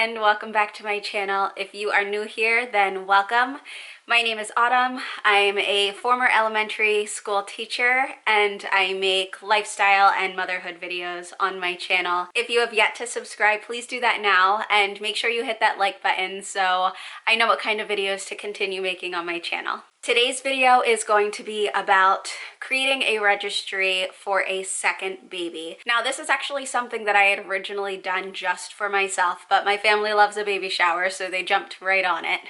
and welcome back to my channel. If you are new here, then welcome. My name is Autumn. I'm a former elementary school teacher and I make lifestyle and motherhood videos on my channel. If you have yet to subscribe, please do that now and make sure you hit that like button so I know what kind of videos to continue making on my channel. Today's video is going to be about creating a registry for a second baby. Now, this is actually something that I had originally done just for myself, but my family loves a baby shower, so they jumped right on it.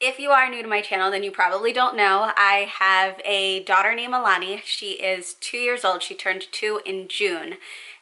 If you are new to my channel, then you probably don't know, I have a daughter named Alani. She is 2 years old. She turned 2 in June,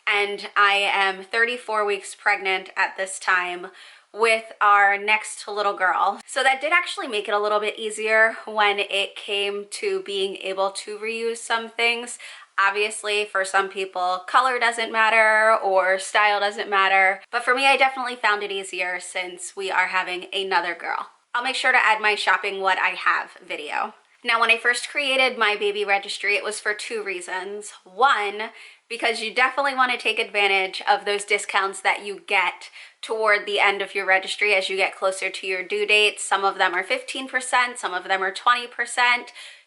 and I am 34 weeks pregnant at this time with our next little girl. So that did actually make it a little bit easier when it came to being able to reuse some things. Obviously, for some people, color doesn't matter or style doesn't matter, but for me, I definitely found it easier since we are having another girl. I'll make sure to add my shopping what I have video. Now, when I first created my baby registry, it was for two reasons. One, because you definitely want to take advantage of those discounts that you get toward the end of your registry as you get closer to your due date. Some of them are 15%, some of them are 20%.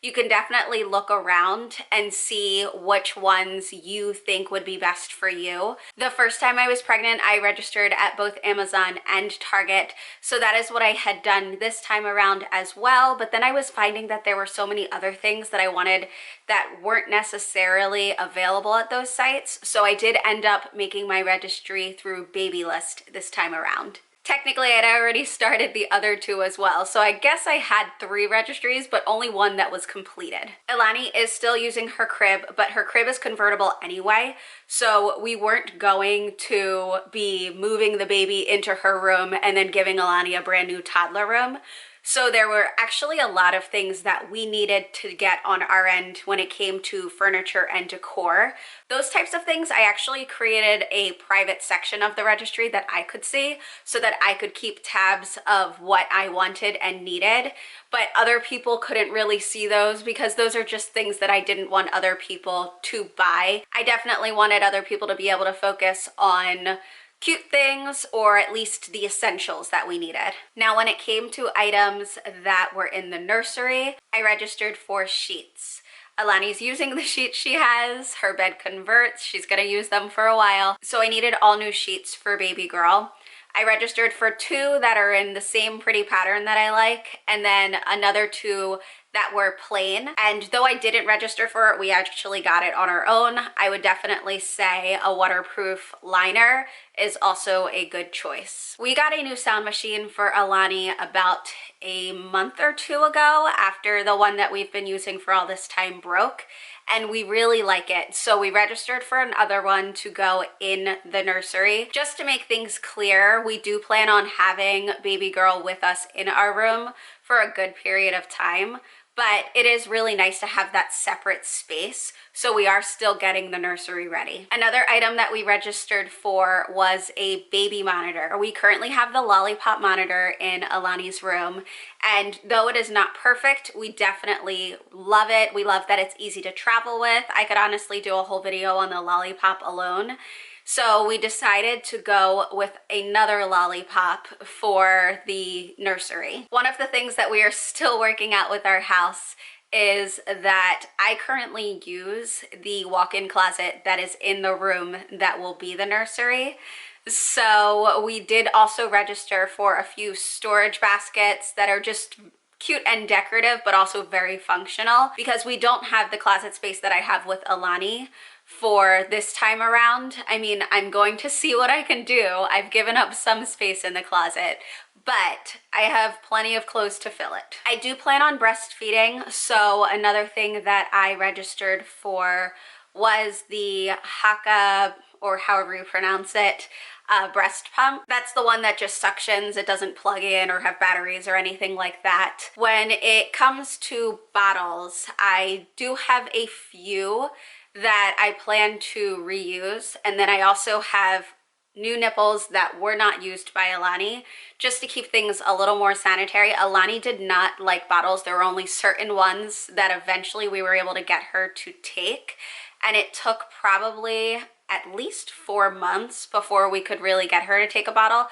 You can definitely look around and see which ones you think would be best for you. The first time I was pregnant, I registered at both Amazon and Target, so that is what I had done this time around as well. But then I was finding that there were so many other things that I wanted that weren't necessarily available at those sites, so I did end up making my registry through Babylist this time around. Technically, I had already started the other two as well, so I guess I had 3 registries, but only one that was completed. Alani is still using her crib, but her crib is convertible anyway, so we weren't going to be moving the baby into her room and then giving Alani a brand new toddler room. So there were actually a lot of things that we needed to get on our end when it came to furniture and decor. Those types of things, I actually created a private section of the registry that I could see so that I could keep tabs of what I wanted and needed. But other people couldn't really see those because those are just things that I didn't want other people to buy. I definitely wanted other people to be able to focus on cute things, or at least the essentials that we needed. Now, when it came to items that were in the nursery, I registered for sheets. Alani's using the sheets she has. Her bed converts. She's gonna use them for a while. So I needed all new sheets for baby girl. I registered for 2 that are in the same pretty pattern that I like, and then another 2 that were plain. And though I didn't register for it, we actually got it on our own. I would definitely say a waterproof liner is also a good choice. We got a new sound machine for Alani about a month or 2 ago after the one that we've been using for all this time broke, and we really like it. So we registered for another one to go in the nursery. Just to make things clear, we do plan on having baby girl with us in our room for a good period of time, but it is really nice to have that separate space, so we are still getting the nursery ready. Another item that we registered for was a baby monitor. We currently have the Lollipop monitor in Alani's room, and though it is not perfect, we definitely love it. We love that it's easy to travel with. I could honestly do a whole video on the Lollipop alone. So we decided to go with another Lollipop for the nursery. One of the things that we are still working out with our house is that I currently use the walk-in closet that is in the room that will be the nursery. So we did also register for a few storage baskets that are just cute and decorative, but also very functional, because we don't have the closet space that I have with Alani for this time around. I mean, I'm going to see what I can do. I've given up some space in the closet, but I have plenty of clothes to fill it. I do plan on breastfeeding, so another thing that I registered for was the Haka, or however you pronounce it, breast pump. That's the one that just suctions. It doesn't plug in or have batteries or anything like that. When it comes to bottles, I do have a few that I plan to reuse, and then I also have new nipples that were not used by Alani, just to keep things a little more sanitary. Alani did not like bottles. There were only certain ones that eventually we were able to get her to take, and it took probably at least 4 months before we could really get her to take a bottle.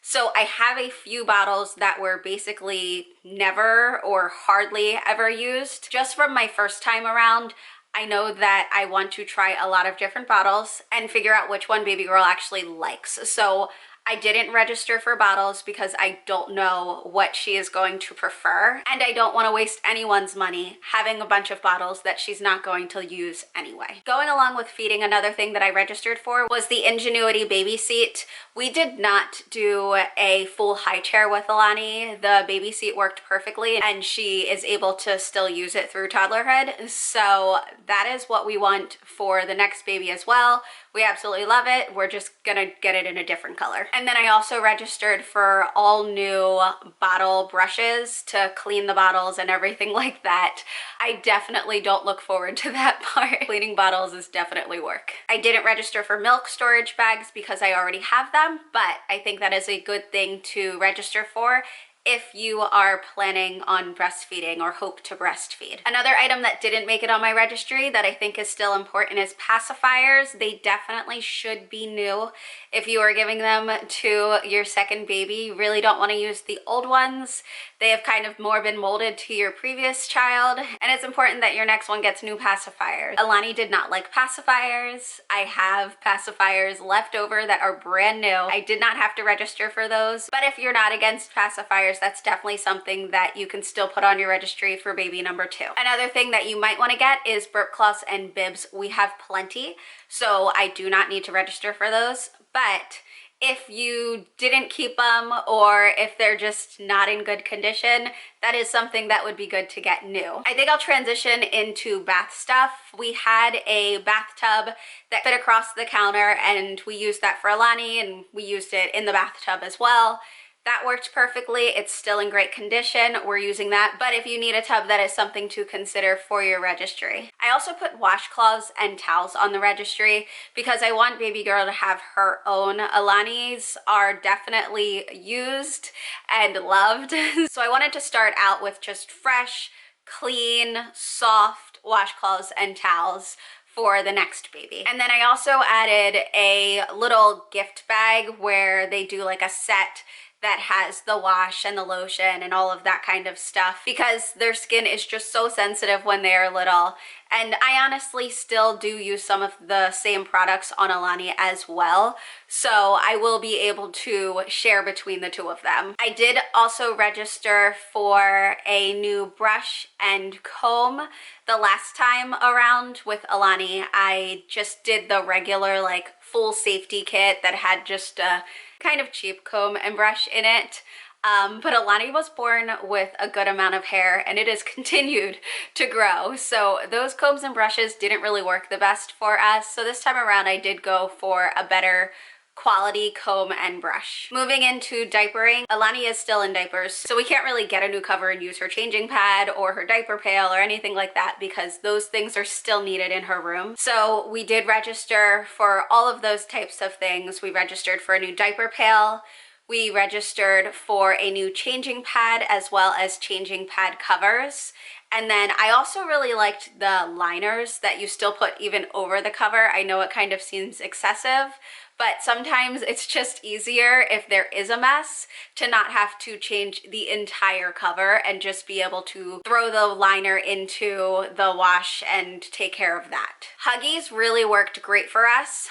So I have a few bottles that were basically never or hardly ever used. Just from my first time around, I know that I want to try a lot of different bottles and figure out which one baby girl actually likes. So I didn't register for bottles because I don't know what she is going to prefer, and I don't want to waste anyone's money having a bunch of bottles that she's not going to use anyway. Going along with feeding, another thing that I registered for was the Ingenuity baby seat. We did not do a full high chair with Alani. The baby seat worked perfectly and she is able to still use it through toddlerhood. So that is what we want for the next baby as well. We absolutely love it. We're just gonna get it in a different color. And then I also registered for all new bottle brushes to clean the bottles and everything like that. I definitely don't look forward to that part. Cleaning bottles is definitely work. I didn't register for milk storage bags because I already have them, but I think that is a good thing to register for if you are planning on breastfeeding or hope to breastfeed. Another item that didn't make it on my registry that I think is still important is pacifiers. They definitely should be new. If you are giving them to your second baby, you really don't want to use the old ones. They have kind of more been molded to your previous child, and it's important that your next one gets new pacifiers. Alani did not like pacifiers. I have pacifiers left over that are brand new. I did not have to register for those, but if you're not against pacifiers, that's definitely something that you can still put on your registry for baby number 2. Another thing that you might want to get is burp cloths and bibs. We have plenty, so I do not need to register for those, but if you didn't keep them or if they're just not in good condition, that is something that would be good to get new. I think I'll transition into bath stuff. We had a bathtub that fit across the counter and we used that for Alani and we used it in the bathtub as well. That worked perfectly. It's still in great condition. We're using that. But if you need a tub, that is something to consider for your registry. I also put washcloths and towels on the registry because I want baby girl to have her own. Alani's are definitely used and loved. So I wanted to start out with just fresh, clean, soft washcloths and towels for the next baby. And then I also added a little gift bag where they do like a set that has the wash and the lotion and all of that kind of stuff because their skin is just so sensitive when they are little. And I honestly still do use some of the same products on Alani as well. So I will be able to share between the two of them. I did also register for a new brush and comb. The last time around with Alani, I just did the regular like full safety kit that had just a kind of cheap comb and brush in it. But Alani was born with a good amount of hair and it has continued to grow. So those combs and brushes didn't really work the best for us. So this time around I did go for a better quality comb and brush. Moving into diapering, Alani is still in diapers, so we can't really get a new cover and use her changing pad or her diaper pail or anything like that because those things are still needed in her room. So we did register for all of those types of things. We registered for a new diaper pail. We registered for a new changing pad as well as changing pad covers. And then I also really liked the liners that you still put even over the cover. I know it kind of seems excessive, but sometimes it's just easier if there is a mess to not have to change the entire cover and just be able to throw the liner into the wash and take care of that. Huggies really worked great for us.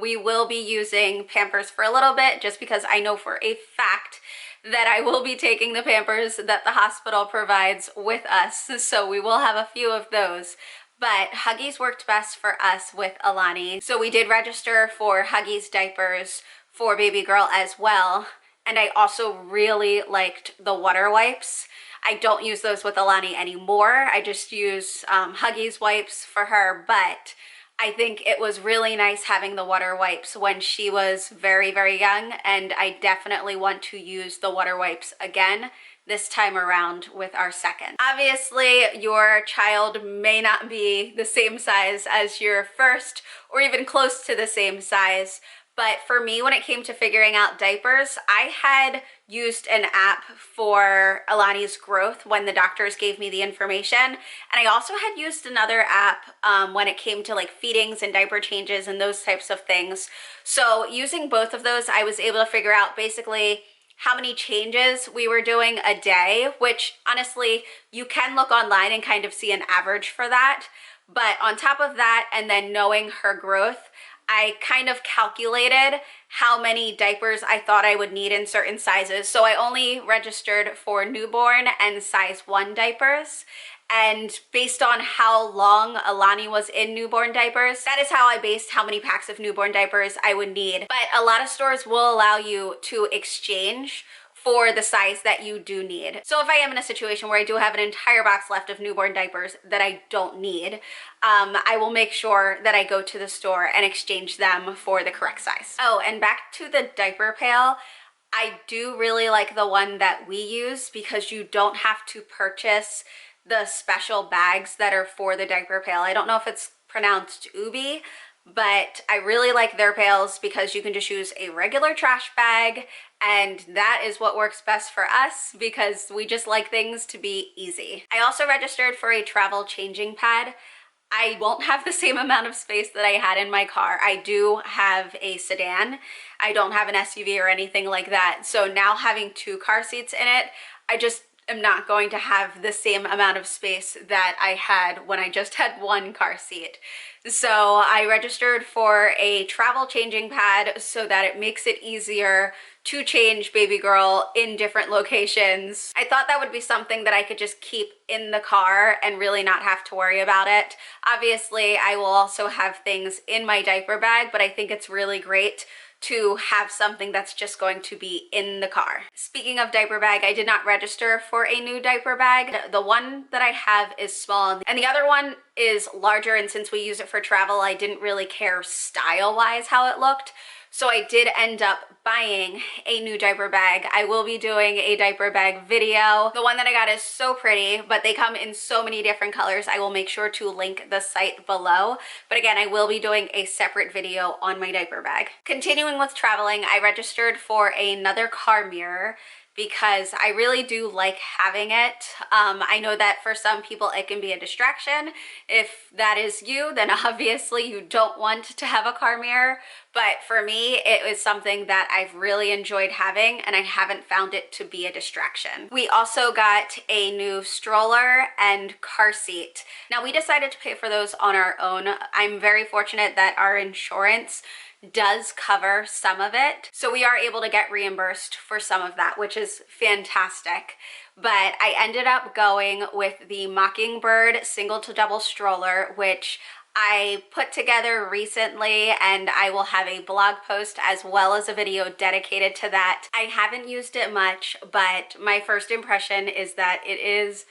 We will be using Pampers for a little bit just because I know for a fact that I will be taking the Pampers that the hospital provides with us. So we will have a few of those. But Huggies worked best for us with Alani. So we did register for Huggies diapers for baby girl as well. And I also really liked the water wipes. I don't use those with Alani anymore. I just use Huggies wipes for her, but I think it was really nice having the water wipes when she was very, very young, and I definitely want to use the water wipes again this time around with our second. Obviously, your child may not be the same size as your first or even close to the same size, But for me, when it came to figuring out diapers, I had used an app for Alani's growth when the doctors gave me the information. And I also had used another app when it came to like feedings and diaper changes and those types of things. So using both of those, I was able to figure out basically how many changes we were doing a day, which honestly, you can look online and kind of see an average for that. But on top of that, and then knowing her growth, I kind of calculated how many diapers I thought I would need in certain sizes. So I only registered for newborn and size 1 diapers. And based on how long Alani was in newborn diapers, that is how I based how many packs of newborn diapers I would need. But a lot of stores will allow you to exchange for the size that you do need. So if I am in a situation where I do have an entire box left of newborn diapers that I don't need, I will make sure that I go to the store and exchange them for the correct size. Oh, and back to the diaper pail, I do really like the one that we use because you don't have to purchase the special bags that are for the diaper pail. I don't know if it's pronounced ubi, but I really like their pails because you can just use a regular trash bag, and that is what works best for us because we just like things to be easy. I also registered for a travel changing pad. I won't have the same amount of space that I had in my car. I do have a sedan. I don't have an SUV or anything like that. So now having 2 car seats in it, I just am not going to have the same amount of space that I had when I just had 1 car seat. So I registered for a travel changing pad so that it makes it easier to change baby girl in different locations. I thought that would be something that I could just keep in the car and really not have to worry about it. Obviously, I will also have things in my diaper bag, but I think it's really great to have something that's just going to be in the car. Speaking of diaper bag, I did not register for a new diaper bag. The one that I have is small and the other one is larger, and since we use it for travel, I didn't really care style-wise how it looked. So I did end up buying a new diaper bag. I will be doing a diaper bag video. The one that I got is so pretty, but they come in so many different colors. I will make sure to link the site below. But again, I will be doing a separate video on my diaper bag. Continuing with traveling, I registered for another car mirror because I really do like having it. I know that for some people it can be a distraction. If that is you, then obviously you don't want to have a car mirror. But for me, it was something that I've really enjoyed having, and I haven't found it to be a distraction. We also got a new stroller and car seat. Now, we decided to pay for those on our own. I'm very fortunate that our insurance does cover some of it, so we are able to get reimbursed for some of that, which is fantastic. But I ended up going with the Mockingbird single to double stroller, which I put together recently, and I will have a blog post as well as a video dedicated to that. I haven't used it much, but my first impression is that it is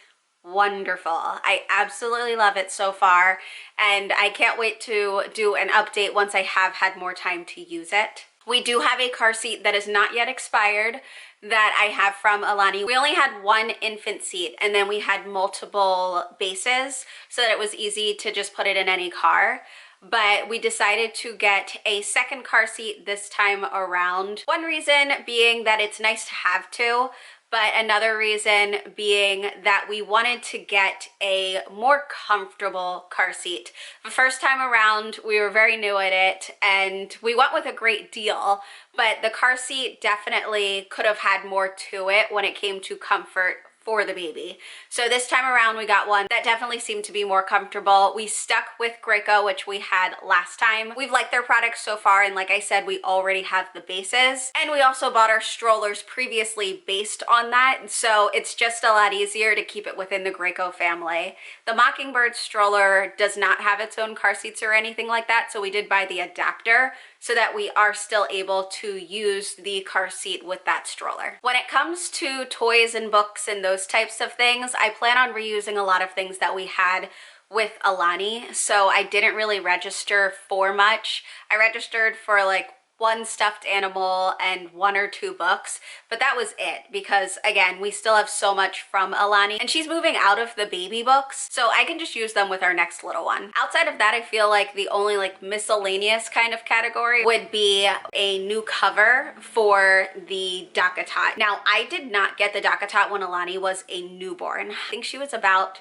wonderful. I absolutely love it so far, and I can't wait to do an update once I have had more time to use it. We do have a car seat that is not yet expired that I have from Alani. We only had 1 infant seat, and then we had multiple bases so that it was easy to just put it in any car. But we decided to get a second car seat this time around. One reason being that it's nice to have 2, but another reason being that we wanted to get a more comfortable car seat. The first time around, we were very new at it, and we went with a great deal, but the car seat definitely could have had more to it when it came to comfort for the baby. So this time around we got one that definitely seemed to be more comfortable. We stuck with Graco, which we had last time. We've liked their products so far, and like I said, we already have the bases, and we also bought our strollers previously based on that, so it's just a lot easier to keep it within the Graco family. The Mockingbird stroller does not have its own car seats or anything like that, so we did buy the adapter so that we are still able to use the car seat with that stroller. When it comes to toys and books and those types of things, I plan on reusing a lot of things that we had with Alani, so I didn't really register for much. I registered for like one stuffed animal and 1 or 2 books, but that was it because again, we still have so much from Alani and she's moving out of the baby books, so I can just use them with our next little one. Outside of that, I feel like the only like miscellaneous kind of category would be a new cover for the Dockatot. Now, I did not get the Dockatot when Alani was a newborn. I think she was about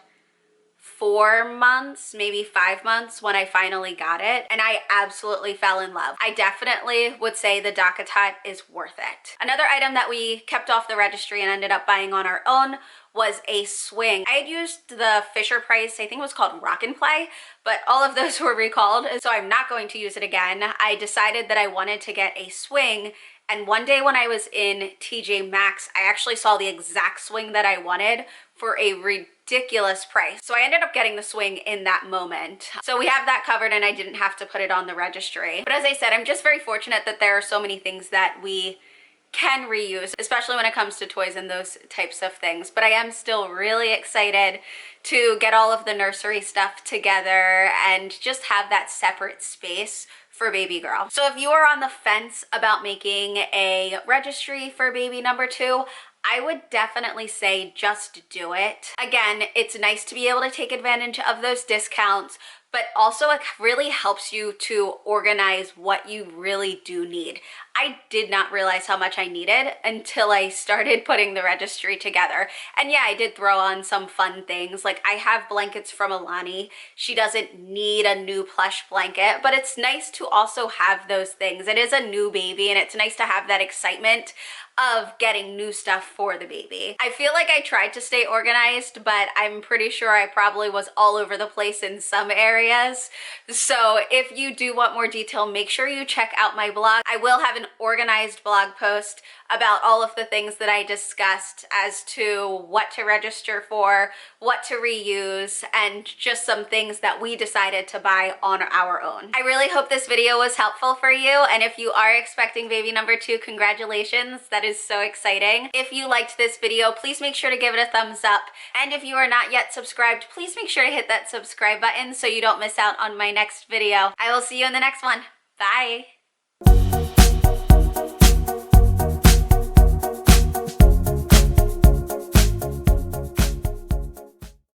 4 months, maybe 5 months when I finally got it, and I absolutely fell in love. I definitely would say the Dockatot is worth it. Another item that we kept off the registry and ended up buying on our own was a swing. I had used the Fisher Price, I think it was called Rock and Play, but all of those were recalled, so I'm not going to use it again. I decided that I wanted to get a swing, and one day when I was in TJ Maxx, I actually saw the exact swing that I wanted for a ridiculous price. So I ended up getting the swing in that moment. So we have that covered and I didn't have to put it on the registry. But as I said, I'm just very fortunate that there are so many things that we can reuse, especially when it comes to toys and those types of things. But I am still really excited to get all of the nursery stuff together and just have that separate space for baby girl. So if you are on the fence about making a registry for baby number 2, I would definitely say just do it. Again, it's nice to be able to take advantage of those discounts, but also it really helps you to organize what you really do need. I did not realize how much I needed until I started putting the registry together. And yeah, I did throw on some fun things. Like I have blankets from Alani. She doesn't need a new plush blanket, but it's nice to also have those things. It is a new baby and it's nice to have that excitement of getting new stuff for the baby. I feel like I tried to stay organized, but I'm pretty sure I probably was all over the place in some areas. So if you do want more detail, make sure you check out my blog. I will have an organized blog post about all of the things that I discussed as to what to register for, what to reuse, and just some things that we decided to buy on our own. I really hope this video was helpful for you, and if you are expecting baby number 2, congratulations. That is so exciting. If you liked this video, please make sure to give it a thumbs up, and if you are not yet subscribed, please make sure to hit that subscribe button so you don't miss out on my next video. I will see you in the next one. Bye!